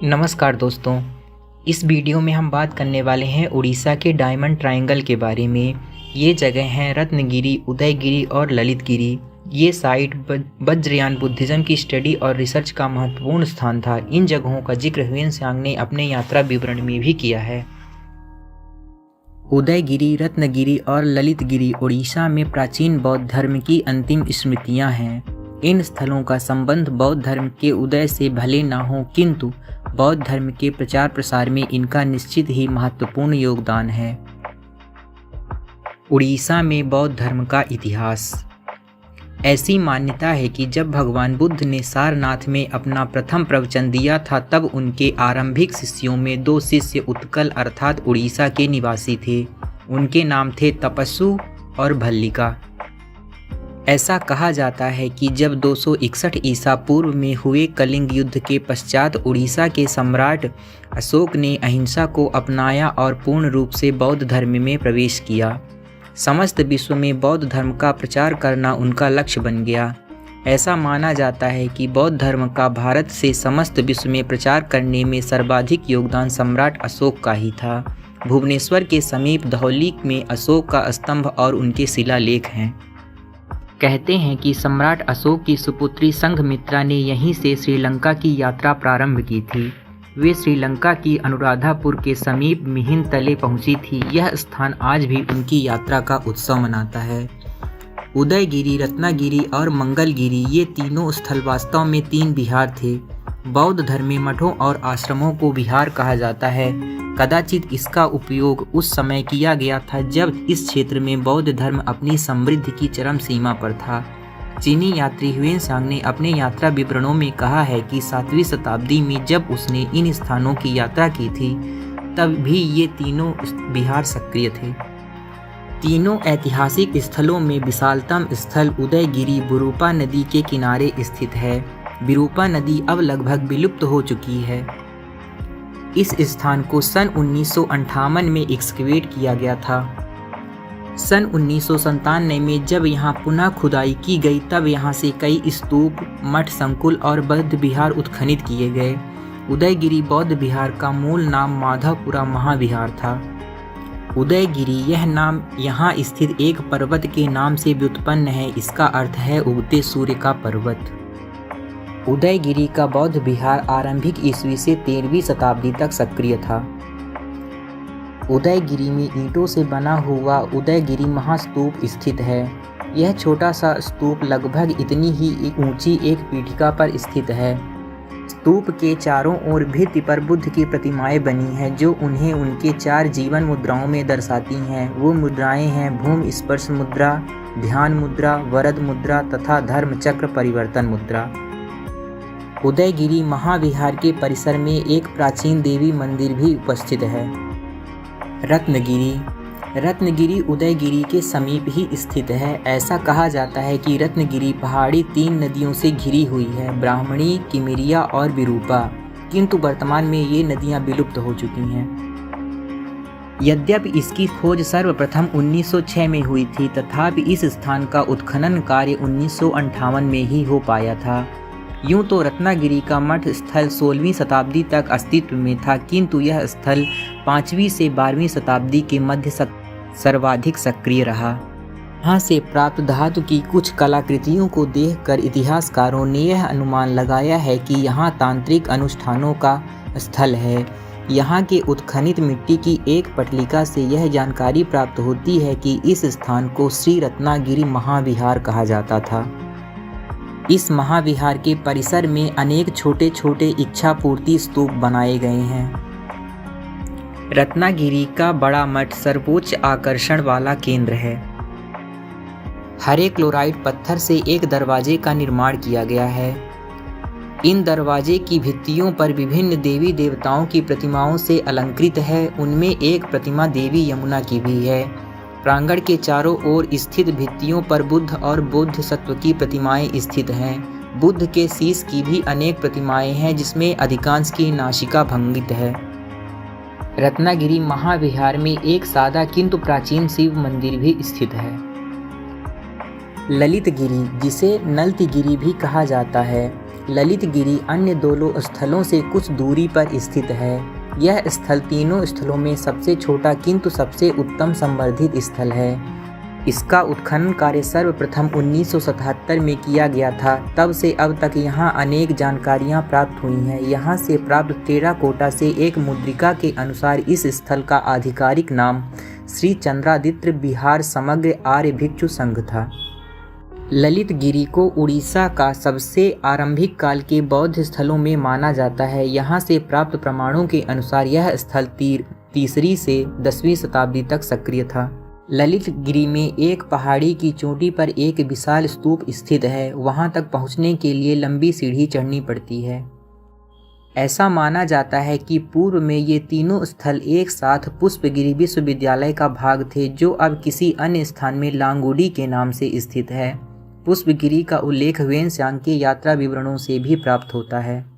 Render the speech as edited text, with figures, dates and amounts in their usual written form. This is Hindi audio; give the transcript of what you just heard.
नमस्कार दोस्तों। इस वीडियो में हम बात करने वाले हैं उड़ीसा के डायमंड ट्रायंगल के बारे में। ये जगह हैं रत्नगिरी, उदयगिरी और ललितगिरी। ये साइट वज्रयान बुद्धिज़्म की स्टडी और रिसर्च का महत्वपूर्ण स्थान था। इन जगहों का जिक्र ह्वेन त्सांग ने अपने यात्रा विवरण में भी किया है। उदयगिरी, रत्नगिरी और ललितगिरी उड़ीसा में प्राचीन बौद्ध धर्म की अंतिम स्मृतियां हैं। इन स्थलों का संबंध बौद्ध धर्म के उदय से भले न हो, किंतु बौद्ध धर्म के प्रचार प्रसार में इनका निश्चित ही महत्वपूर्ण योगदान है। उड़ीसा में बौद्ध धर्म का इतिहास। ऐसी मान्यता है कि जब भगवान बुद्ध ने सारनाथ में अपना प्रथम प्रवचन दिया था, तब उनके आरंभिक शिष्यों में 2 शिष्य उत्कल अर्थात उड़ीसा के निवासी थे। उनके नाम थे तपस्सु और भल्लिका। ऐसा कहा जाता है कि जब 261 ईसा पूर्व में हुए कलिंग युद्ध के पश्चात उड़ीसा के सम्राट अशोक ने अहिंसा को अपनाया और पूर्ण रूप से बौद्ध धर्म में प्रवेश किया। समस्त विश्व में बौद्ध धर्म का प्रचार करना उनका लक्ष्य बन गया। ऐसा माना जाता है कि बौद्ध धर्म का भारत से समस्त विश्व में प्रचार करने में सर्वाधिक योगदान सम्राट अशोक का ही था। भुवनेश्वर के समीप धौली में अशोक का स्तंभ और उनके शिलालेख हैं। कहते हैं कि सम्राट अशोक की सुपुत्री संघमित्रा ने यहीं से श्रीलंका की यात्रा प्रारंभ की थी। वे श्रीलंका की अनुराधापुर के समीप मिहिनतले पहुंची थी। यह स्थान आज भी उनकी यात्रा का उत्सव मनाता है। उदयगिरी, रत्नागिरी और मंगलगिरी ये तीनों स्थल वास्तव में 3 विहार थे। बौद्ध धर्म में मठों और आश्रमों को विहार कहा जाता है। कदाचित इसका उपयोग उस समय किया गया था जब इस क्षेत्र में बौद्ध धर्म अपनी समृद्धि की चरम सीमा पर था। चीनी यात्री ह्वेन त्सांग ने अपने यात्रा विवरणों में कहा है कि 7वीं शताब्दी में जब उसने इन स्थानों की यात्रा की थी, तब भी ये तीनों विहार सक्रिय थे। तीनों ऐतिहासिक स्थलों में विशालतम स्थल उदयगिरी विरूपा नदी के किनारे स्थित है। विरूपा नदी अब लगभग विलुप्त हो चुकी है। इस स्थान को सन 1958 में एक्सकेवेट किया गया था। सन 1997 में जब यहाँ पुनः खुदाई की गई, तब यहाँ से कई स्तूप, मठ, संकुल और बौद्ध विहार उत्खनित किए गए। उदयगिरी बौद्ध विहार का मूल नाम माधवपुरा महाविहार था। उदयगिरी यह नाम यहाँ स्थित एक पर्वत के नाम से व्युत्पन्न है। इसका अर्थ है उगते सूर्य का पर्वत। उदयगिरी का बौद्ध विहार आरंभिक ईस्वी से 13वीं शताब्दी तक सक्रिय था। उदयगिरी में ईंटों से बना हुआ उदयगिरी महास्तूप स्थित है। यह छोटा सा स्तूप लगभग इतनी ही ऊंची एक पीठिका पर स्थित है। स्तूप के चारों ओर भित्ति पर बुद्ध की प्रतिमाएं बनी हैं, जो उन्हें उनके 4 जीवन मुद्राओं में दर्शाती हैं। वो मुद्राएं हैं भूमि स्पर्श मुद्रा, ध्यान मुद्रा, वरद मुद्रा तथा धर्म चक्र परिवर्तन मुद्रा। उदयगिरी महाविहार के परिसर में एक प्राचीन देवी मंदिर भी उपस्थित है। रत्नगिरी उदयगिरी के समीप ही स्थित है। ऐसा कहा जाता है कि रत्नगिरी पहाड़ी 3 नदियों से घिरी हुई है, ब्राह्मणी, किमिरिया और विरूपा, किंतु वर्तमान में ये नदियां विलुप्त हो चुकी हैं। यद्यपि इसकी खोज सर्वप्रथम 1906 में हुई थी, तथापि इस स्थान का उत्खनन कार्य 1958 में ही हो पाया था। यूं तो रत्नागिरी का मठ स्थल 16वीं शताब्दी तक अस्तित्व में था, किंतु यह स्थल 5वीं से 12वीं शताब्दी के मध्य सर्वाधिक सक्रिय रहा। यहाँ से प्राप्त धातु की कुछ कलाकृतियों को देखकर इतिहासकारों ने यह अनुमान लगाया है कि यहाँ तांत्रिक अनुष्ठानों का स्थल है। यहाँ के उत्खनित मिट्टी की एक पटलिका से यह जानकारी प्राप्त होती है कि इस स्थान को श्री रत्नागिरी महाविहार कहा जाता था। इस महाविहार के परिसर में अनेक छोटे छोटे इच्छा पूर्ति स्तूप बनाए गए हैं। रत्नागिरी का बड़ा मठ सर्वोच्च आकर्षण वाला केंद्र है। हरे क्लोराइड पत्थर से एक दरवाजे का निर्माण किया गया है। इन दरवाजे की भित्तियों पर विभिन्न देवी देवताओं की प्रतिमाओं से अलंकृत है। उनमें एक प्रतिमा देवी यमुना की भी है। प्रांगण के चारों ओर स्थित भित्तियों पर बुद्ध और बौद्ध सत्व की प्रतिमाएं स्थित हैं। बुद्ध के शीश की भी अनेक प्रतिमाएं हैं, जिसमें अधिकांश की नासिका भंगित है। रत्नागिरी महाविहार में एक सादा किंतु प्राचीन शिव मंदिर भी स्थित है। ललितगिरी, जिसे नलतीगिरी भी कहा जाता है, ललितगिरी अन्य दोनों स्थलों से कुछ दूरी पर स्थित है। यह स्थल तीनों स्थलों में सबसे छोटा किंतु सबसे उत्तम संवर्धित स्थल है। इसका उत्खनन कार्य सर्वप्रथम 1977 में किया गया था। तब से अब तक यहाँ अनेक जानकारियाँ प्राप्त हुई हैं। यहाँ से प्राप्त टेराकोटा से एक मुद्रिका के अनुसार इस स्थल का आधिकारिक नाम श्री चंद्रादित्य बिहार समग्र आर्य भिक्षु संघ था। ललितगिरी को उड़ीसा का सबसे आरंभिक काल के बौद्ध स्थलों में माना जाता है। यहाँ से प्राप्त प्रमाणों के अनुसार यह स्थल तीसरी से 10वीं शताब्दी तक सक्रिय था। ललितगिरी में एक पहाड़ी की चोटी पर एक विशाल स्तूप स्थित है। वहां तक पहुंचने के लिए लंबी सीढ़ी चढ़नी पड़ती है। ऐसा माना जाता है कि पूर्व में ये तीनों स्थल एक साथ पुष्पगिरी विश्वविद्यालय का भाग थे, जो अब किसी अन्य स्थान में लांगुडी के नाम से स्थित है। पुष्पगिरी का उल्लेख वेन्सांग के यात्रा विवरणों से भी प्राप्त होता है।